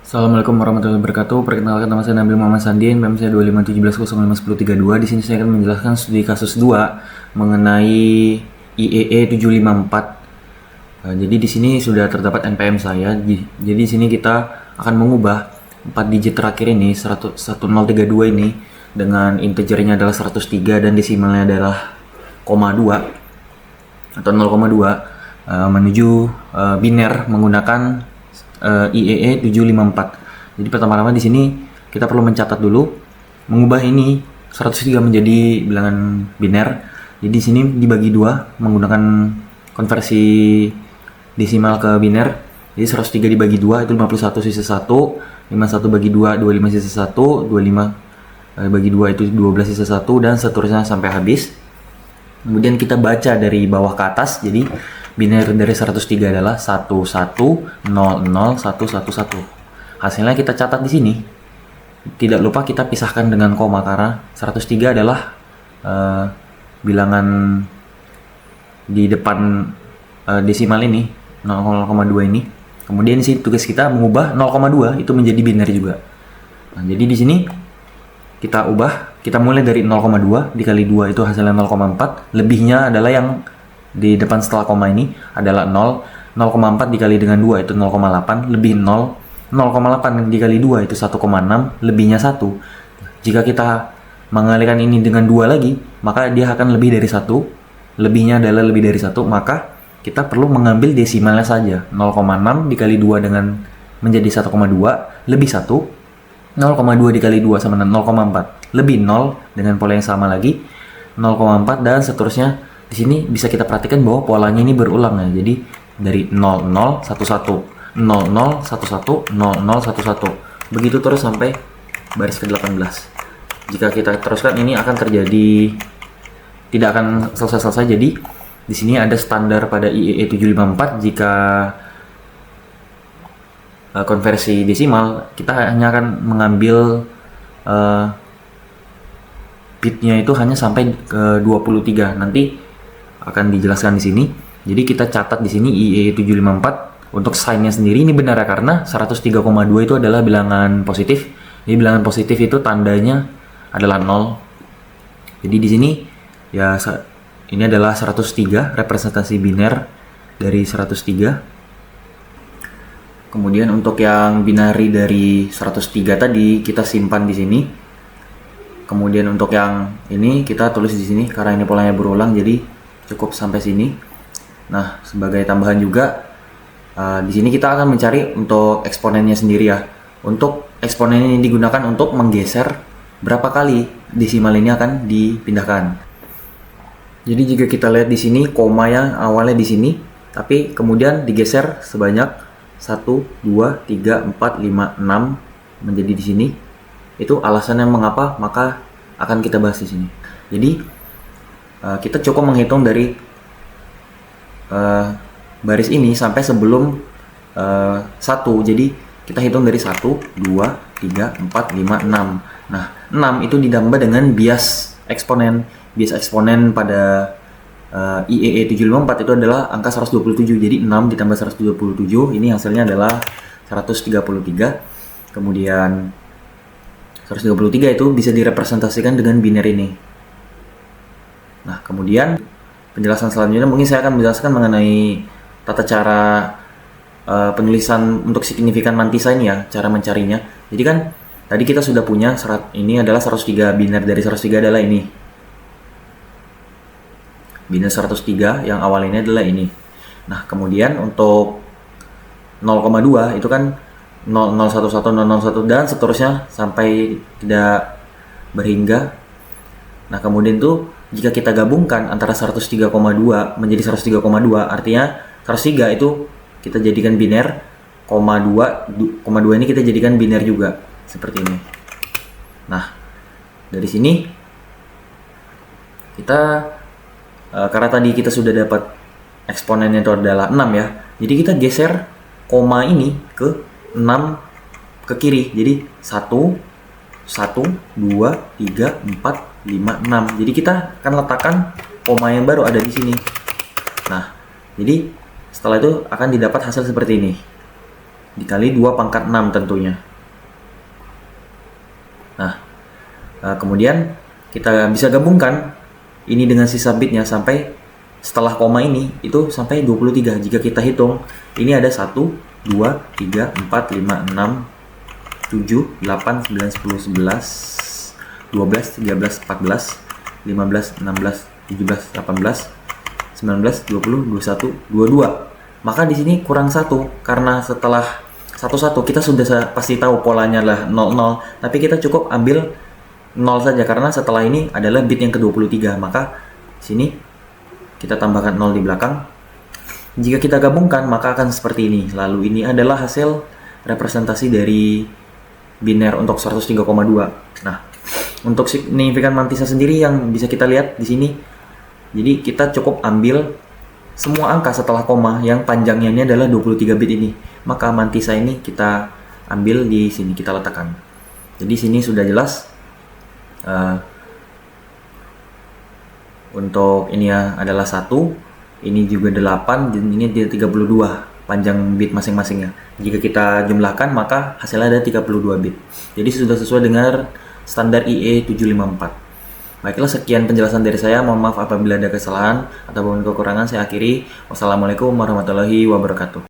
Assalamualaikum warahmatullahi wabarakatuh. Perkenalkan, nama saya Nabil Muhammad Sandin, PEM saya 2517051032. Di sini saya akan menjelaskan studi kasus 2 mengenai IEE 754. Jadi di sini sudah terdapat NPM saya. Jadi di sini kita akan mengubah 4 digit terakhir ini 1032 ini dengan integernya adalah 103 dan desimalnya adalah 0,2 atau 0,2 menuju biner menggunakan IEE 754. Jadi pertama-tama di sini kita perlu mencatat dulu mengubah ini 103 menjadi bilangan biner. Jadi di sini dibagi 2 menggunakan konversi desimal ke biner. Jadi 103 dibagi 2 itu 51 sisa 1, 51 bagi 2 25 sisa 1, 25 bagi 2 itu 12 sisa 1 dan seterusnya sampai habis. Kemudian kita baca dari bawah ke atas. Jadi biner dari 103 adalah 11001111. Hasilnya kita catat di sini. Tidak lupa kita pisahkan dengan koma karena 103 adalah bilangan di depan desimal ini 0,2 ini. Kemudian di sini tugas kita mengubah 0,2 itu menjadi biner juga. Nah, jadi di sini kita ubah, kita mulai dari 0,2 dikali 2 itu hasilnya 0,4, lebihnya adalah yang di depan setelah koma ini adalah 0, 0,4 dikali dengan 2 itu 0,8, lebih 0, 0,8 dikali 2 itu 1,6, lebihnya 1. Jika kita mengalihkan ini dengan 2 lagi, maka dia akan lebih dari 1, lebihnya adalah lebih dari 1, maka kita perlu mengambil desimalnya saja. 0,6 dikali 2 dengan menjadi 1,2, lebih 1, 0,2 dikali 2 sama dengan 0,4, lebih 0 dengan pola yang sama lagi, 0,4 dan seterusnya. Di sini bisa kita perhatikan bahwa polanya ini berulang ya. Jadi dari 0011, 0011, 0011. Begitu terus sampai baris ke-18. Jika kita teruskan ini akan terjadi, tidak akan selesai-selesai. Jadi di sini ada standar pada IEE 754. Jika konversi desimal, kita hanya akan mengambil bitnya itu hanya sampai ke 23. Nanti akan dijelaskan di sini. Jadi kita catat di sini IEE 754 untuk sign-nya sendiri ini benar ya, karena 103,2 itu adalah bilangan positif. Jadi bilangan positif itu tandanya adalah 0. Jadi di sini ya ini adalah 103 representasi biner dari 103. Kemudian untuk yang binari dari 103 tadi kita simpan di sini. Kemudian untuk yang ini kita tulis di sini karena ini polanya berulang, jadi cukup sampai sini. Nah, sebagai tambahan juga di sini kita akan mencari untuk eksponennya sendiri ya. Untuk eksponen ini digunakan untuk menggeser berapa kali desimal ini akan dipindahkan. Jadi jika kita lihat di sini koma yang awalnya di sini, tapi kemudian digeser sebanyak 1, 2, 3, 4, 5, 6 menjadi di sini. Itu alasannya mengapa, maka akan kita bahas di sini. Jadi kita cukup menghitung dari baris ini sampai sebelum 1. Jadi kita hitung dari 1, 2, 3, 4, 5, 6. Nah, 6 itu ditambah dengan bias eksponen. Bias eksponen pada IEE 754 itu adalah angka 127. Jadi 6 ditambah 127 ini hasilnya adalah 133. Kemudian 133 itu bisa direpresentasikan dengan biner ini. Nah, kemudian penjelasan selanjutnya mungkin saya akan menjelaskan mengenai tata cara penulisan untuk signifikan mantisa ini ya, cara mencarinya. Jadi kan tadi kita sudah punya ini adalah 103, biner dari 103 adalah ini. Biner 103 yang awal ini adalah ini. Nah, kemudian untuk 0,2 itu kan 0011, 001 dan seterusnya sampai tidak berhingga. Nah, kemudian tuh jika kita gabungkan antara 103,2 menjadi 103,2, artinya 103 itu kita jadikan biner, 2 ini kita jadikan biner juga, seperti ini. Nah, dari sini kita karena tadi kita sudah dapat eksponennya itu adalah 6 ya, jadi kita geser koma ini ke 6 ke kiri. Jadi 1, 1, 2, 3, 4, 5, 6. Jadi kita akan letakkan koma yang baru ada di sini. Nah, jadi setelah itu akan didapat hasil seperti ini. dikali 2 pangkat 6 tentunya. Nah, kemudian kita bisa gabungkan ini dengan sisa bitnya sampai setelah koma ini itu sampai 23. Jika kita hitung, ini ada 1, 2, 3, 4, 5, 6, 7, 8, 9, 10, 11, 12, 13, 14, 15, 16, 17, 18, 19, 20, 21, 22. Maka di sini kurang 1 karena setelah 11 kita sudah pasti tahu polanya adalah 00, tapi kita cukup ambil 0 saja karena setelah ini adalah bit yang ke-23. Maka sini kita tambahkan 0 di belakang. Jika kita gabungkan maka akan seperti ini. Lalu ini adalah hasil representasi dari biner untuk 103,2. Nah, untuk signifikan mantisa sendiri yang bisa kita lihat di sini. Jadi kita cukup ambil semua angka setelah koma yang panjangnya ini adalah 23 bit ini. Maka mantisa ini kita ambil di sini, kita letakkan. Jadi sini sudah jelas untuk ini ya adalah 1, ini juga 8, dan ini 32 panjang bit masing-masingnya. Jika kita jumlahkan maka hasilnya ada 32 bit. Jadi sudah sesuai dengan standar IE 754. Baiklah, sekian penjelasan dari saya. Mohon maaf apabila ada kesalahan atau kekurangan. Saya akhiri. Wassalamualaikum warahmatullahi wabarakatuh.